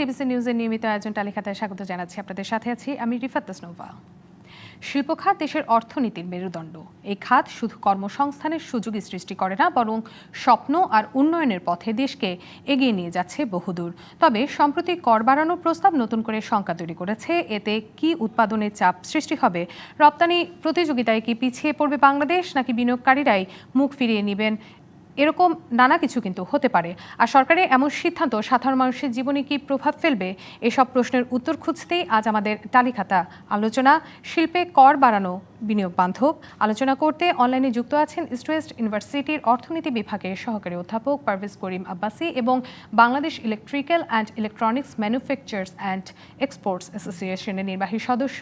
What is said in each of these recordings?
DBC নিউজের নিয়মিত আয়োজন তালিকায় স্বাগত জানাচ্ছি। আপনাদের সাথে আছি আমি রিফাত তাসনোভা। শিল্প খাত দেশের অর্থনীতির মেরুদণ্ড। এই খাত শুধু কর্মসংস্থানের সুযোগই সৃষ্টি করে না, বরং স্বপ্ন আর উন্নয়নের পথে দেশকে এগিয়ে নিয়ে যাচ্ছে বহুদূর। তবে সম্প্রতি কর বাড়ানোর প্রস্তাব নতুন করে শঙ্কা তৈরি করেছে। এতে কি উৎপাদনের চাপ সৃষ্টি হবে? রপ্তানি প্রতিযোগিতায় কি পিছিয়ে পড়বে বাংলাদেশ, নাকি বিনিয়োগকারীরাই মুখ ফিরিয়ে নেবেন? এরকম নানা কিছু কিন্তু হতে পারে। আর সরকারের এমন সিদ্ধান্ত সাধারণ মানুষের জীবনে কি প্রভাব ফেলবে? এসব প্রশ্নের উত্তর খুঁজতেই আজ আমাদের তালিকাটা আলোচনা। শিল্পে কর বাড়ানো বিনিয়োগ বান্ধব। আলোচনা করতে অনলাইনে যুক্ত আছেন ইস্ট ওয়েস্ট ইউনিভার্সিটির অর্থনীতি বিভাগের সহকারী অধ্যাপক পারভেজ করিম আব্বাসী এবং Bangladesh electrical and electronics manufacturers and exports অ্যাসোসিয়েশনের নির্বাহী সদস্য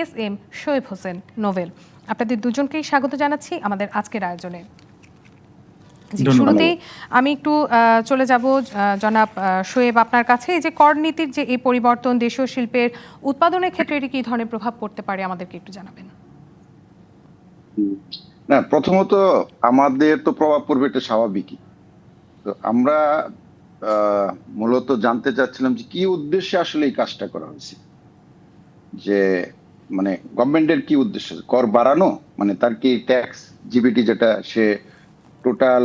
এস.এম. শোয়েব হোসেন নোভেল। আপনাদের দুজনকেই স্বাগত জানাচ্ছি আমাদের আজকের আয়োজনে। শুরুতেই আমি একটু চলে যাব জনাব শোয়েব আপনার কাছে। এই যে কর নীতির যে এই পরিবর্তন দেশীয় শিল্পের উৎপাদনের ক্ষেত্রে এটি কি ধরনের প্রভাব পড়তে পারে আমাদেরকে একটু জানাবেন। না, প্রথমত আমাদের তো প্রভাব পড়বে, এটা স্বাভাবিকই। তো আমরা মূলত জানতে চাচ্ছিলাম যে কি উদ্দেশ্যে আসলে এই কাজটা করা হয়েছে, যে মানে গভর্নমেন্টের কি উদ্দেশ্য, কর বাড়ানো, মানে তার কি ট্যাক্স জিবিটি যেটা সে টোটাল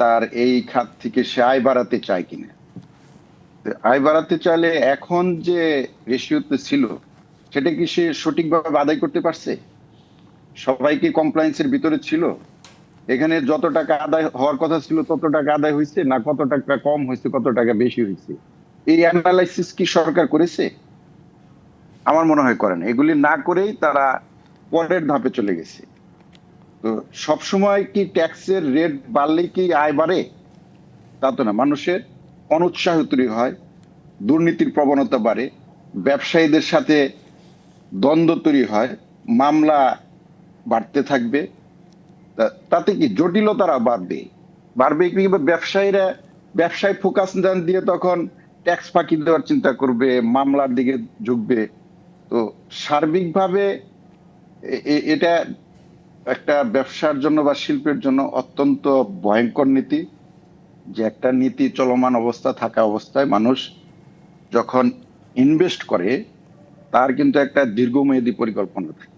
তার এই খাত থেকে সে আয় বাড়াতে চায় কিনা। আয় বাড়াতে চাইলে এখন যে রেশিওতে ছিল সেটা কি সে সঠিকভাবে আদায় করতে পারছে? সবাই কি কমপ্লায়েন্সের ভিতরে ছিল? এখানে যত টাকা আদায় হওয়ার কথা ছিল তত টাকা আদায় হয়েছে, না কত টাকা কম হয়েছে, কত টাকা বেশি হয়েছে, এই অ্যানালাইসিস কি সরকার করেছে? আমার মনে হয় করে না। এগুলি না করেই তারা পরের ধাপে চলে গেছে। তো সবসময় কি ট্যাক্সের রেট বাড়লে কি আয় বাড়ে? তা তো না। মানুষের অনুৎসাহ তৈরি হয়, দুর্নীতির প্রবণতা বাড়ে, ব্যবসায়ীদের সাথে দ্বন্দ্ব তৈরি হয়, মামলা বাড়তে থাকবে। তাতে কি জটিলতারা বাড়বে কিংবা ব্যবসায় ফোকাস দিয়ে তখন ট্যাক্স ফাঁকি দেওয়ার চিন্তা করবে, মামলার দিকে ঝুঁকবে। তো সার্বিকভাবে এটা একটা ব্যবসার জন্য বা শিল্পের জন্য অত্যন্ত ভয়ঙ্কর নীতি, যে একটা নীতি চলমান অবস্থা থাকা অবস্থায় মানুষ যখন ইনভেস্ট করে তার কিন্তু একটা দীর্ঘমেয়াদী পরিকল্পনা থাকে।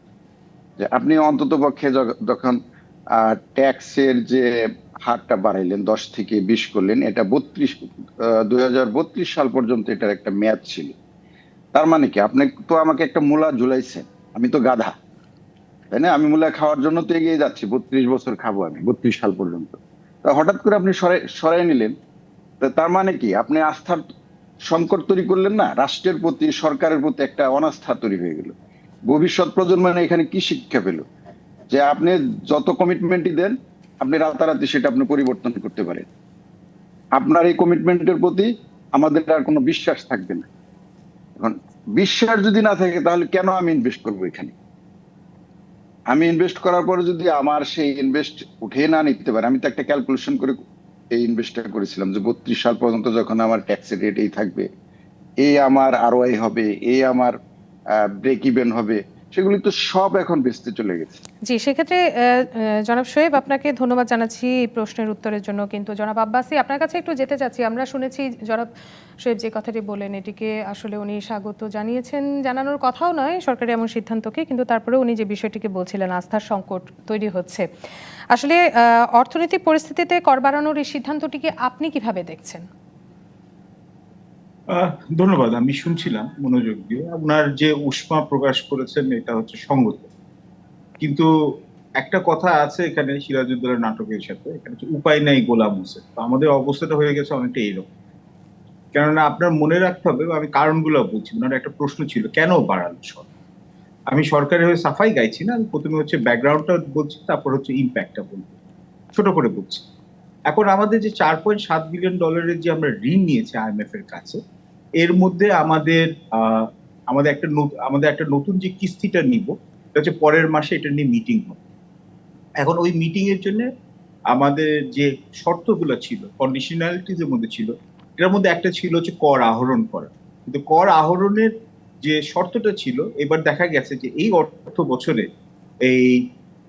যে আপনি অন্তত পক্ষে যখন ট্যাক্সের যে হারটা বাড়াইলেন 10 থেকে 20 করলেন, এটা 2032 সাল পর্যন্ত এটার একটা মেয়াদ ছিল। তার মানে কি, আপনি তো আমাকে একটা মূলা ঝুলাইছেন, আমি তো গাধা, তাই না? আমি মূলা খাওয়ার জন্য তো এগিয়ে যাচ্ছি, 32 বছর খাবো আমি, 32 সাল পর্যন্ত। হঠাৎ করে আপনি সরাই নিলেন। তার মানে কি, আপনি আস্থার সংকট তৈরি করলেন না, রাষ্ট্রের প্রতি, সরকারের প্রতি একটা অনাস্থা তৈরি হয়ে গেল। ভবিষ্যৎ প্রজন্ম এখানে কি শিক্ষা পেল? যে আপনি যত কমিটমেন্টই দেন, আপনি রাতারাতি সেটা আপনি পরিবর্তন করতে পারেন। আপনার এই কমিটমেন্টের প্রতি আমাদের আর কোনো বিশ্বাস থাকবে না। এখন বিশ্বাস যদি না থাকে তাহলে কেন আমি ইনভেস্ট করবো এখানে? আমি ইনভেস্ট করার পরে যদি আমার সেই ইনভেস্ট উঠে না নিতে পারে, আমি তো একটা ক্যালকুলেশন করে এই ইনভেস্টটা করেছিলাম যে 32 সাল পর্যন্ত যখন আমার ট্যাক্সের রেট এই থাকবে, এই আমার আরওআই হবে, এই আমার ব্রেক ইভেন হবে, সেগুলি তো সব এখন বেচতে চলে গেছে। জি, সেক্ষেত্রে জনাব শোয়েব আপনাকে ধন্যবাদ জানাচ্ছি এই প্রশ্নের উত্তরের জন্য। কিন্তু জনাব আব্বাসী আপনার কাছে একটু যেতে চাচ্ছি। আমরা শুনেছি জনাব শোয়েব যে কথাটি বলেন এটিকে আসলে উনি স্বাগত জানিয়েছেন, জানানোর কথাও নয় সরকারি এমন সিদ্ধান্তকে, কিন্তু তারপরে উনি যে বিষয়টিকে বলছিলেন আস্থার সংকট তৈরি হচ্ছে। আসলে অর্থনৈতিক পরিস্থিতিতে কর বাড়ানোর এই সিদ্ধান্তটিকে আপনি কিভাবে দেখছেন? ধন্যবাদ। আমি শুনছিলাম মনোযোগ দিয়ে। আপনার যে উষ্মা প্রকাশ করেছেন এটা হচ্ছে সঙ্গত, কিন্তু একটা কথা আছে এখানে সিরাজউদ্দৌলার নাটকের সাথে, এখানে হচ্ছে উপায় নাই গোলাম হোসেন। তো আমাদের অবস্থাটা হয়ে গেছে অনেকটা এইরকম। কেননা আপনার মনে রাখতে হবে, আমি কারণগুলো বলছি। ওনার একটা প্রশ্ন ছিল কেন বাড়ালো সরকার। আমি সরকারের হয়ে সাফাই গাইছি না, আমি প্রথমে হচ্ছে ব্যাকগ্রাউন্ডটা বলছি, তারপর হচ্ছে ইম্প্যাক্টটা বলবো, ছোট করে বলছি। এখন আমাদের যে $4.7 বিলিয়ন যে আমরা ঋণ নিয়েছি IMF এর কাছে, এর মধ্যে আমাদের একটা নতুন যে কিস্তিটা নিব, এটা হচ্ছে পরের মাসে, এটা নিয়ে মিটিং হবে। এখন ওই মিটিং এর জন্য আমাদের যে শর্তগুলো ছিল, কন্ডিশনালিটিজ এর মধ্যে ছিল, এটার মধ্যে একটা ছিল হচ্ছে কর আহরণ করা। কিন্তু কর আহরণের যে শর্তটা ছিল, এবার দেখা গেছে যে এই অর্থ বছরে এই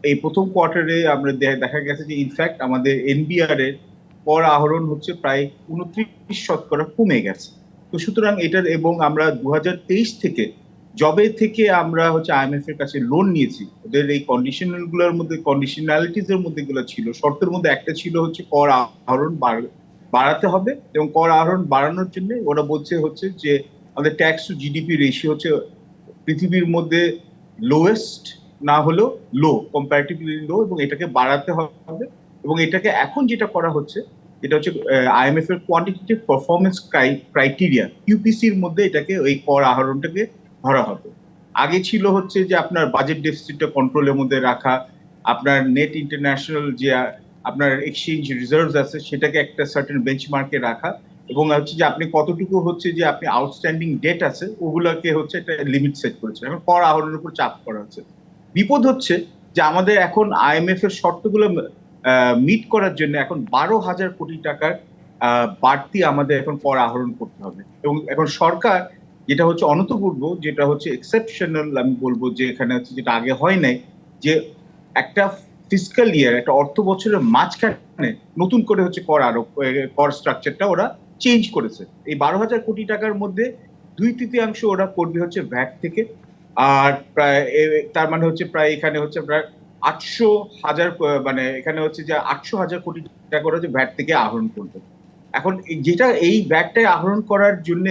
এই প্রথম কোয়ার্টারে আমরা দেখা গেছে যে ইনফ্যাক্ট আমাদের NBR এর কর আহরণ হচ্ছে প্রায় 29% কমে গেছে। তো তো সুতরাং এটার এবং আমরা 2023 থেকে জবে থেকে আমরা হচ্ছে আইএমএফ এর কাছে লোন নিয়েছি, ওদের এই কন্ডিশনালিটিস এর মধ্যে গুলো ছিল, শর্তের মধ্যে একটা ছিল হচ্ছে কর আহরণ বাড়াতে হবে, এবং কর আহরণ বাড়ানোর জন্য ওরা বলছে হচ্ছে যে আমাদের ট্যাক্স টু জিডিপি রেশিও হচ্ছে পৃথিবীর মধ্যে লোয়েস্ট না হলেও লো, কম্পারেটিভলি লো, এবং এটাকে বাড়াতে হবে। এবং এটাকে এখন যেটা করা হচ্ছে এটা হচ্ছে আইএমএফ এর কোয়ান্টিটেটিভ পারফরমেন্স ক্রাইটেরিয়া কিউপিসির মধ্যে এটাকে ওই কর আহরণটাকে ধরা হবে। আগে ছিল হচ্ছে যে আপনার বাজেট ডেফিসিটটা কন্ট্রোলের মধ্যে রাখা, আপনার নেট ইন্টারন্যাশনাল যে আপনার এক্সচেঞ্জ রিজার্ভস আছে সেটাকে একটা সার্টেন বেঞ্চমার্কে রাখা, এবং হচ্ছে যে আপনি কতটুকু হচ্ছে যে আপনি আউটস্ট্যান্ডিং ডেট আছে ওগুলোকে হচ্ছে একটা লিমিট সেট করেছে, এখন কর আহরণের উপর চাপ করা হচ্ছে। বিপদ হচ্ছে যে আমাদের এখন আইএমএফ এর শর্তগুলো মিট করার জন্য এখন 12,000 কোটি টাকার বাড়তি আমাদের এখন কর আহরণ করতে হবে, এবং এখন সরকার যেটা হচ্ছে অনতপূর্ব, যেটা হচ্ছে এক্সেপশনাল আমি বলবো, যে এখানে হচ্ছে যেটা আগে হয় নাই, যে একটা ফিসকাল ইয়ার একটা অর্থ বছরের মাঝখানে নতুন করে হচ্ছে কর স্ট্রাকচারটা ওরা চেঞ্জ করেছে। এই 12,000 কোটি টাকার মধ্যে 2/3 ওরা করবে হচ্ছে ভ্যাট থেকে, আর প্রায় তার মানে হচ্ছে প্রায় এখানে হচ্ছে প্রায় 800,000 মানে এখানে হচ্ছে যে 800,000 কোটি টাকা ওরা যে ভ্যাট থেকে আহরণ করবে। এখন যেটা এই ভ্যাটটা আহরণ করার জন্য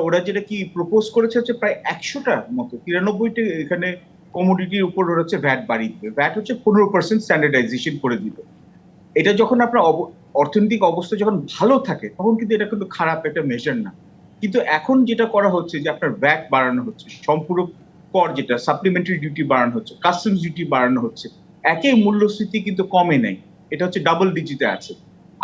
ওরা যেটা কি প্রপোজ করেছে হচ্ছে প্রায় 100টা মতো 93টা এখানে কমোডিটির উপর ওরা হচ্ছে ভ্যাট বাড়িয়ে দিবে, ভ্যাট হচ্ছে 15% স্ট্যান্ডার্ডাইজেশন করে দিবে। এটা যখন আপনার অর্থনৈতিক অবস্থা যখন ভালো থাকে তখন কিন্তু এটা কিন্তু খারাপ একটা মেজার না, কিন্তু এখন যেটা করা হচ্ছে যে আপনার ভ্যাট বাড়ানো হচ্ছে, সম্পূরক কর যেটা সাপ্লিমেন্টারি ডিউটি বাড়ানো হচ্ছে, কাস্টমস ডিউটি বাড়ানো হচ্ছে, একই মূল্যস্ফীতি কিন্তু কমে নাই, এটা হচ্ছে ডাবল ডিজিটে আছে।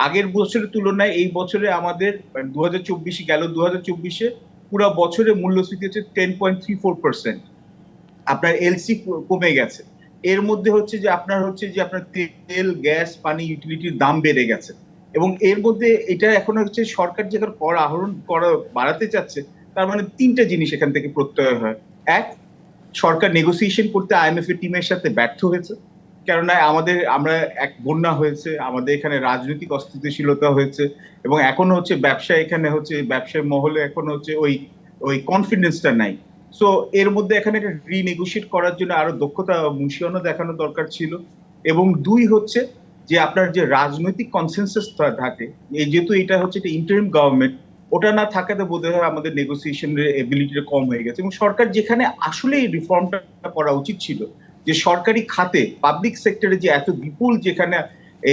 আগের বছরের তুলনায় এই বছরে আমাদের 2024 গেল, 2024-এ পুরো বছরে মূল্যস্ফীতি হচ্ছে 10.34%, আপনার এলসি কমে গেছে, এর মধ্যে হচ্ছে যে আপনার তেল, গ্যাস, পানি, ইউটিলিটির দাম বেড়ে গেছে, এবং এর মধ্যে এটা এখন হচ্ছে সরকার যেখানে কর আহরণ করা বাড়াতে চাচ্ছে, তার মানে 3টা জিনিস এখান থেকে প্রত্যয় হয়। এক, সরকার নেগোসিয়েশন করতে আইএমএফ এর টিমের সাথে ব্যর্থ হয়েছে, কেননা আমরা এক বন্যা হয়েছে, আমাদের এখানে রাজনৈতিক অস্থিতিশীলতা হয়েছে, এবং এখনো হচ্ছে এখানে হচ্ছে ব্যবসায় মহলে এখনো হচ্ছে ওই কনফিডেন্সটা নাই। সো এর মধ্যে এখানে একটা রিনেগোশিয়েট করার জন্য আরো দক্ষতা মুশিয়ানো দেখানো দরকার ছিল। এবং 2 হচ্ছে যে আপনার যে রাজনৈতিক কনসেনসাস থাকে, যেহেতু এটা হচ্ছে একটা ইন্টারিম গভর্নমেন্ট, ওটা না থাকাতে বোধহয় আমাদের নেগোসিয়েশনের এবিলিটিটা কম হয়ে গেছে, এবং সরকার যেখানে আসলে এই রিফর্মটা করা উচিত ছিল, যে সরকারি খাতে পাবলিক সেক্টরে যে এত বিপুল যেখানে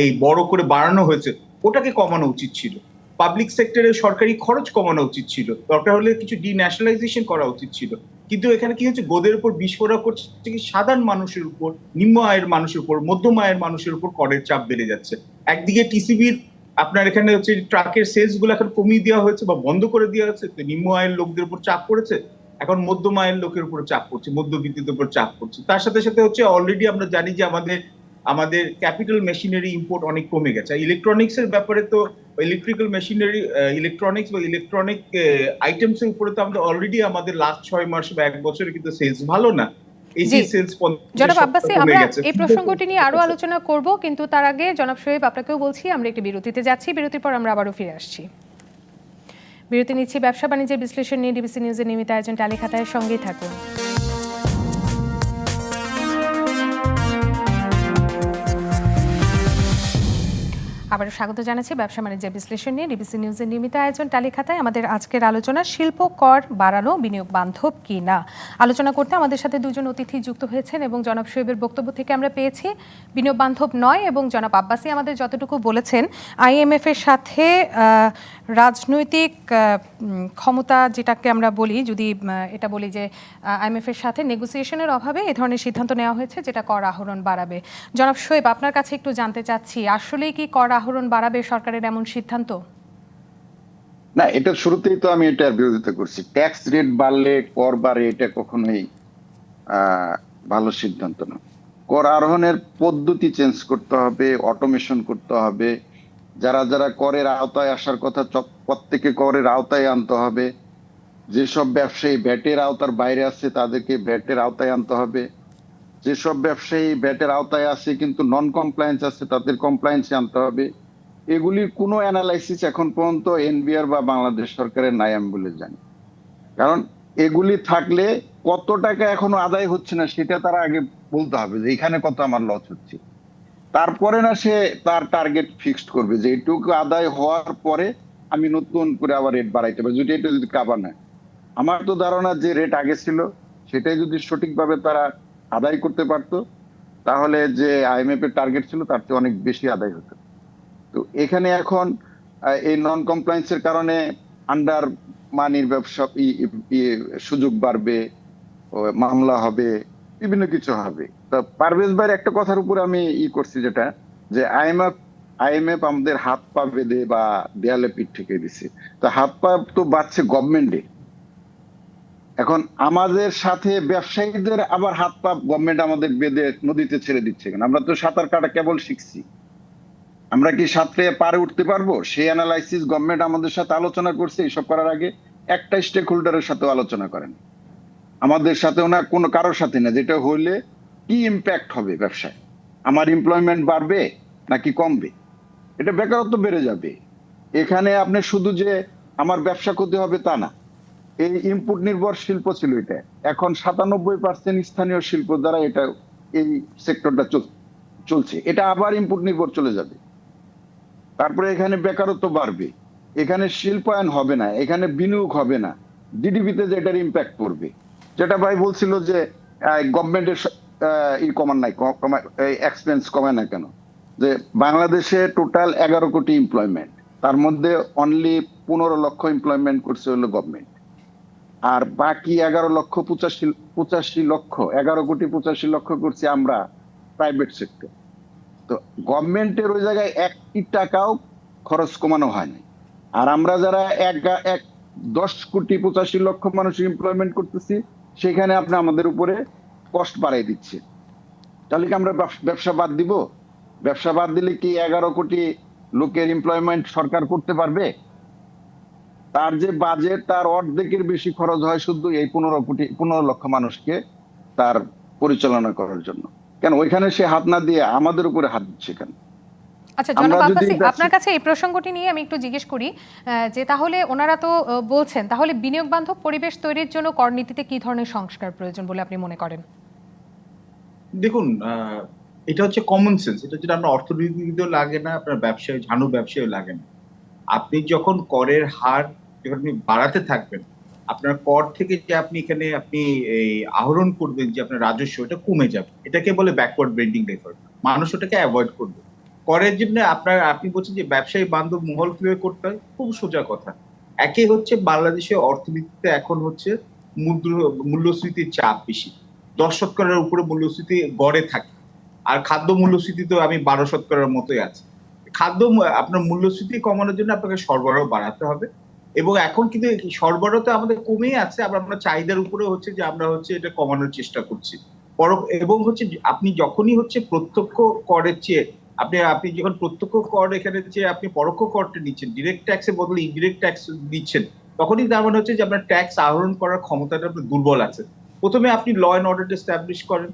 এই বড় করে বাড়ানো হয়েছে ওটাকে কমানো উচিত ছিল, পাবলিক সেক্টরে সরকারি খরচ কমানো উচিত ছিল, দরকার হলে কিছু ডিন্যাশনালাইজেশন করা উচিত ছিল, কিন্তু এখানে কি হচ্ছে গোদের উপর বিষ প্রয়োগ করছে কি সাধারণ মানুষের উপর, নিম্ন আয়ের মানুষের উপর, মধ্যম আয়ের মানুষের উপর করের চাপ বেড়ে যাচ্ছে। একদিকে টিসিবির আপনার এখানে হচ্ছে ট্রাকের সেলস গুলো এখন কমিয়ে দেওয়া হয়েছে বা বন্ধ করে দেওয়া হয়েছে, নিম্ন আয়ের লোকদের উপর চাপ পড়েছে, এখন মধ্যম আয়ের লোকের উপর চাপ পড়ছে, মধ্যবিত্তদের উপর চাপ পড়ছে। তার সাথে সাথে হচ্ছে অলরেডি আমরা জানি যে আমাদের ক্যাপিটাল মেশিনারি ইম্পোর্ট অনেক কমে গেছে। ইলেকট্রনিক্স এর ব্যাপারে তো ইলেকট্রিক্যাল মেশিনারি, ইলেকট্রনিক্স বা ইলেকট্রনিক আইটেমস এর উপরে তো আমাদের আমাদের লাস্ট 6 মাস বা 1 বছরে কিন্তু সেলস ভালো না, এই যে সেলস জনাব আব্বাসী, আমরা এই প্রসঙ্গটি নিয়ে আরো আলোচনা করব, কিন্তু তার আগে জনাব শোয়েব আপনাকেও বলছি আমরা একটি বিরতিতে যাচ্ছি, বিরতির পর আমরা আবারও ফিরে আসছি। বিরতি নিচ্ছি, ব্যবসা বাণিজ্যের বিশ্লেষণ নিয়ে ডিবিসি নিউজের নিয়মিত আয়োজন টালি খাতায়, সঙ্গেই থাকুন। আবারও স্বাগত জানাচ্ছি ব্যবসা বাণিজ্যের বিশ্লেষণ নিয়ে ডিবিসি নিউজের নিয়মিত আয়োজন টালি খাতায়। আমাদের আজকের আলোচনা শিল্প কর বাড়ানো বিনিয়োগ বান্ধব কি না। আলোচনা করতে আমাদের সাথে দুজন অতিথি যুক্ত হয়েছেন, এবং জনাব শোয়েবের বক্তব্য থেকে আমরা পেয়েছি বিনিয়োগ বান্ধব নয়, এবং জনাব আব্বাসী আমাদের যতটুকু বলেছেন আইএমএফ এর সাথে রাজনৈতিক ক্ষমতা যেটাকে আমরা বলি, যদি এটা বলি যে আইএমএফ এর সাথে নেগোসিয়েশনের অভাবে এ ধরনের সিদ্ধান্ত নেওয়া হয়েছে যেটা কর আহরণ বাড়াবে। জনাব শোয়েব, আপনার কাছে একটু জানতে চাচ্ছি, আসলেই কি কর আহরণ বাড়াবে সরকারের এমন সিদ্ধান্ত? না, এটা শুরুতেই তো আমি এটার বিরোধিতা করছি। ট্যাক্স রেট বাড়লে কর বাড়ে, এটা কখনোই ভালো সিদ্ধান্ত না। কর আরোহণের পদ্ধতি চেঞ্জ করতে হবে, অটোমেশন করতে হবে, যারা যারা করের আওতায় আসার কথা প্রত্যেকে করের আওতায় আনতে হবে, যেসব ব্যবসায়ী ভ্যাটের আওতার বাইরে আছে তাদেরকে ভ্যাটের আওতায় আনতে হবে, যেসব ব্যবসায়ী ভ্যাটের আওতায় আছে কিন্তু নন কমপ্লায়েন্স আছে তাদের কমপ্লায়েন্সে আনতে হবে, এগুলির কোনো অ্যানালাইসিস এখন পর্যন্ত এনবিআর বা বাংলাদেশ সরকারের নাই আমি বলে জানি। কারণ এগুলি থাকলে কত টাকা এখনো আদায় হচ্ছে না সেটা তারা আগে বলতে হবে যে এখানে কত আমার লস হচ্ছে, তারপরে না সে তার টার্গেট ফিক্সড করবে যে এইটুকু আদায় হওয়ার পরে আমি নতুন করে আবার রেট বাড়াইতে পারি যদি এটা যদি কাভার নেয়। আমার তো ধারণা যে রেট আগে ছিল সেটাই যদি সঠিকভাবে তারা আদায় করতে পারতো তাহলে যে আইএমএফ এর টার্গেট ছিল তার চেয়ে অনেক বেশি আদায় হতো। তো এখানে এখন এই নন কমপ্লায়েন্সের কারণে আন্ডার মানির ব্যবসা সুযোগ বাড়বে, মামলা হবে, বিভিন্ন কিছু হবে। তো পারভেজ ভাইয়ের একটা কথার উপর আমি করছি যেটা যে আইএমএফ আমাদের হাত পা বেঁধে বা দেয়ালে পিঠ ঠেকে দিছে। তো হাত পা তো বাঁধছে গভর্নমেন্টে, এখন আমাদের সাথে ব্যবসায়ীদের আবার হাত পা গভর্নমেন্ট আমাদের বেঁধে নদীতে ছেড়ে দিচ্ছে কেন? আমরা তো সাঁতার কাটা কেবল শিখছি, আমরা কি সাঁতরে পারে উঠতে পারবো সেই অ্যানালাইসিস গভর্নমেন্ট আমাদের সাথে আলোচনা করছে। এইসব করার আগে একটা স্টেক হোল্ডারের সাথে আলোচনা করেন, আমাদের সাথেও না কোনো কারোর সাথে না, যেটা হইলে কি ইম্প্যাক্ট হবে ব্যবসায়, আমার এমপ্লয়মেন্ট বাড়বে নাকি কমবে, এটা বেকারত্ব বেড়ে যাবে। এখানে আপনি শুধু যে আমার ব্যবসা ক্ষতি হবে তা না, এই ইনপুট নির্ভর শিল্প ছিল এটা, এখন 97% স্থানীয় শিল্প দ্বারা এটা এই সেক্টরটা চলছে, এটা আবার ইনপুট নির্ভর চলে যাবে। তারপরে এখানে বেকারত্ব বাড়বে, এখানে শিল্পায়ন হবে না, এখানে বিনিয়োগ হবে না, জিডিপিতে যেটার ইম্প্যাক্ট পড়বে। যেটা ভাই বলছিল যে গভর্নমেন্টের কমান নাই, এক্সপেন্স কমায় না কেন, যে বাংলাদেশে টোটাল 11 কোটি এমপ্লয়মেন্ট, তার মধ্যে অনলি 15 লক্ষ এমপ্লয়মেন্ট করছে হলো গভর্নমেন্ট, আর বাকি 11 কোটি 85 লক্ষ করছি আমরা প্রাইভেট সেক্টর। তো গভর্নমেন্টের ওই জায়গায় 1 টাকাও খরচ কমানো হয় নাই, আর আমরা যারা 10 কোটি 85 লক্ষ মানুষ এমপ্লয়মেন্ট করতেছি সেখানে আপনি আমাদের উপরে কষ্ট বাড়াই দিচ্ছে। তাহলে কি আমরা ব্যবসা বাদ দিব? ব্যবসা বাদ দিলে কি 11 কোটি লোকের এমপ্লয়মেন্ট সরকার করতে পারবে? তার যে বাজেট তার অর্ধেকের বেশি খরচ হয় শুধু এই 15 লক্ষ মানুষকে তার পরিচালনা করার জন্য। কেন ওইখানে সে হাত না দিয়ে আমাদের উপরে হাত দিচ্ছে কেন? আচ্ছা আমরা জনাব যদি আব্বাসী, আপনার কাছে এই প্রসঙ্গটি নিয়ে আমি একটু জিজ্ঞেস করি যে তাহলে ওনারা তো বলছেন, তাহলে বিনিয়োগ বান্ধব পরিবেশ তৈরির জন্য করনীতিতে কি ধরনের সংস্কার প্রয়োজন বলে আপনি মনে করেন? দেখুন, এটা হচ্ছে কমন সেন্স। এটা যেটা আমরা অর্থনীতিবিদও লাগে না, আপনার ব্যবসায়ী ঝানু ব্যবসায়ীও লাগে না। আপনি যখন করের হার যখন আপনি বাড়াতে থাকবেন, আপনার কর থেকে যে আপনি এখানে আপনি এই আহরণ করবেন যে আপনার রাজস্ব, এটা কমে যাবে। এটাকে বলে ব্যাকওয়ার্ড বেন্ডিং রেফর্ম। মানুষ ওটাকে এভয়েড করবে। করের জন্য আপনি বলছেন যে ব্যবসায়ী বান্ধব মহল কিভাবে করতে হয়? খুব সোজা কথা। একে হচ্ছে বাংলাদেশের অর্থনীতিতে এখন হচ্ছে মূল্যস্ফীতির চাপ বেশি। 10% উপরে মূল্যস্ফীতি গড়ে থাকে। আর খাদ্য মূল্যস্ফীতি তো আমি 12% মতোই আছে। আপনার মূল্যস্ফীতি কমানোর জন্য আপনাকে সরবরাহ বাড়াতে হবে, এবং এখন কিন্তু সরবরাহ তো আমাদের কমেই আছে, আবার আমরা চাহিদার উপরে হচ্ছে যে আমরা হচ্ছে এটা কমানোর চেষ্টা করছি। এবং হচ্ছে আপনি যখনই হচ্ছে প্রত্যক্ষ করের চেয়ে আপনি যখন প্রত্যক্ষ কর এখানে যে আপনি পরোক্ষ করটা নিচ্ছেন, ডিরেক্ট ট্যাক্সের বদলে ইনডিরেক্ট ট্যাক্স দিচ্ছেন, তখনই তার মানে হচ্ছে যে আপনার ট্যাক্স আহরণ করার ক্ষমতাটা আপনার দুর্বল আছে। প্রথমে আপনি ল এন্ড অর্ডার এস্টাবলিশ করেন,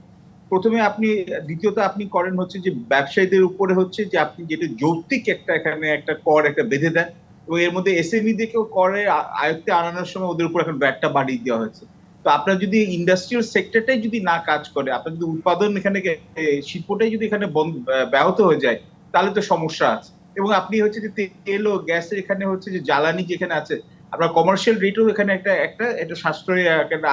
দ্বিতীয়ত আপনি করেন হচ্ছে যে ব্যবসায়ীদের উপরে হচ্ছে যে আপনি যেটা যৌক্তিক এখানে একটা কর বেঁধে দেন, এবং এর মধ্যে এসএমই দেরকেও করের আয়ত্তে আনানোর সময় ওদের উপর এখন ব্যাটটা বাড়িয়ে দেওয়া হয়েছে। তো আপনার যদি ইন্ডাস্ট্রিয়াল সেক্টরটাই যদি না কাজ করে, আপনার যদি উৎপাদন এখানে শিল্পটাই যদি এখানে ব্যাহত হয়ে যায়, তাহলে তো সমস্যা আছে। এবং আপনি হচ্ছে যে তেল ও গ্যাসের এখানে হচ্ছে যে জ্বালানি যেখানে আছে, আপনার কমার্শিয়াল রেটও এখানে একটা সাশ্রয়ী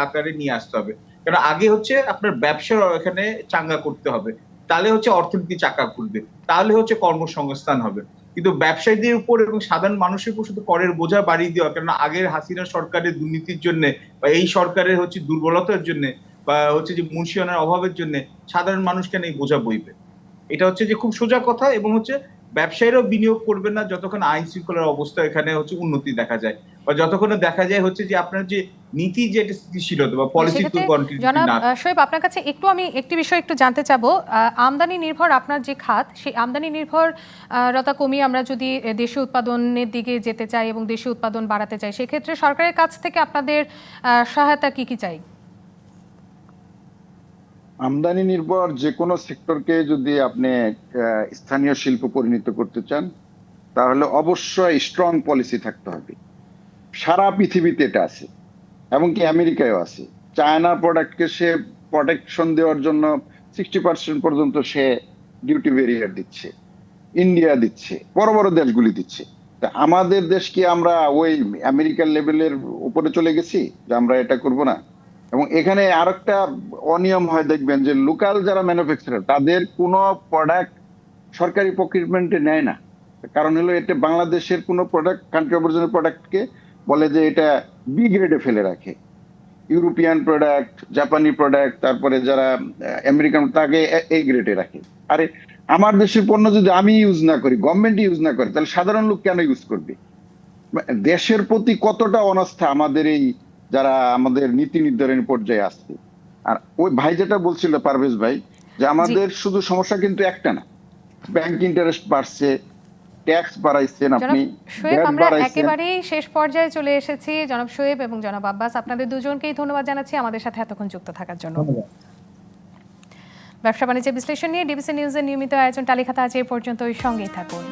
আকারে নিয়ে আসতে হবে। কারণ আগে হচ্ছে আপনার ব্যবসা এখানে চাঙ্গা করতে হবে, তাহলে হচ্ছে অর্থনীতি চাকা ঘুরবে, তাহলে হচ্ছে কর্মসংস্থান হবে। কিন্তু ব্যবসায়ীদের উপর এবং সাধারণ মানুষের উপর শুধু করের বোঝা বাড়িয়ে দেওয়া, কারণ আগের হাসিনা সরকারের দুর্নীতির জন্য বা এই সরকারের হচ্ছে দুর্বলতার জন্য বা হচ্ছে যে মুন্সিয়ানার অভাবের জন্য সাধারণ মানুষ কেন এই বোঝা বইবে? এটা হচ্ছে যে খুব সোজা কথা। এবং হচ্ছে ব্যবসায়ীরাও বিনিয়োগ করবেন না যতক্ষণ আইন শৃঙ্খলার অবস্থা এখানে হচ্ছে উন্নতি দেখা যায়, বা যতক্ষণ দেখা যায় হচ্ছে যে আপনার যে নীতি যে স্থিতিশীলতা বা পলিসি জনাব শোয়েব, আপনার কাছে আমি একটি বিষয় একটু জানতে চাবো। আমদানি নির্ভর আপনার যে খাত, সেই আমদানি নির্ভরতা কমিয়ে আমরা যদি দেশীয় উৎপাদনের দিকে যেতে চাই এবং দেশীয় উৎপাদন বাড়াতে চাই, সেক্ষেত্রে সরকারের কাছ থেকে আপনাদের সহায়তা কি কি চাই? আমদানি নির্ভর যে কোনো সেক্টরকে যদি আপনি স্থানীয় শিল্প পরিণত করতে চান, তাহলে অবশ্যই স্ট্রং পলিসি থাকতে হবে। সারা পৃথিবীতে এটা আছে, এমনকি আমেরিকায়ও আছে। চায়নার প্রোডাক্টকে সে প্রোটেকশন দেওয়ার জন্য 60% পর্যন্ত সে ডিউটি ব্যারিয়ার দিচ্ছে, ইন্ডিয়া দিচ্ছে, বড় বড় দেশগুলি দিচ্ছে। তা আমাদের দেশ কি আমরা ওই আমেরিকান লেভেলের উপরে চলে গেছি যে আমরা এটা করব না? এবং এখানে আরেকটা অনিয়ম হয়, দেখবেন যে লোকাল যারা ম্যানুফ্যাকচারার তাদের কোনো প্রোডাক্ট সরকারি প্রকিউরমেন্টে নেয় না। কারণ হলো এটা বাংলাদেশের কোনো প্রোডাক্ট, কান্ট্রি অরিজিনাল প্রোডাক্টকে বলে যে এটা বি গ্রেডে ফেলে রাখে। ইউরোপিয়ান প্রোডাক্ট, জাপানি প্রোডাক্ট, তারপরে যারা আমেরিকান, তাকে এই গ্রেডে রাখে। আরে আমার দেশের পণ্য যদি আমি ইউজ না করি, গভর্নমেন্ট ইউজ না করে, তাহলে সাধারণ লোক কেন ইউজ করবে? দেশের প্রতি কতটা অনাস্থা আমাদের এই যারা আমাদের নীতি নির্ধারণী পর্যায়ে আসছে। আর ওই ভাই যেটা বলছিল, পারভেজ ভাই, যে আমাদের শুধু সমস্যা কিন্তু একটা না, ব্যাংক ইন্টারেস্ট বাড়ছে, ট্যাক্স বাড়াইছেন জনাব আপনি, শোয়েব, ভ্যাট আমরা বাড়াইছেন। একেবারেই শেষ পর্যায়ে চলে এসেছি। জনাব শোয়েব এবং জনাব আব্বাস, আপনাদের দুজনকেই ধন্যবাদ জানাচ্ছি আমাদের সাথে এতক্ষণ যুক্ত থাকার জন্য। ধন্যবাদ। ব্যবসা বাণিজ্য বিশ্লেষণ নিয়ে ডিবিসি নিউজের নিয়মিত আয়োজন তালিকাতে আজ এই পর্যন্তই, সঙ্গেই থাকুন।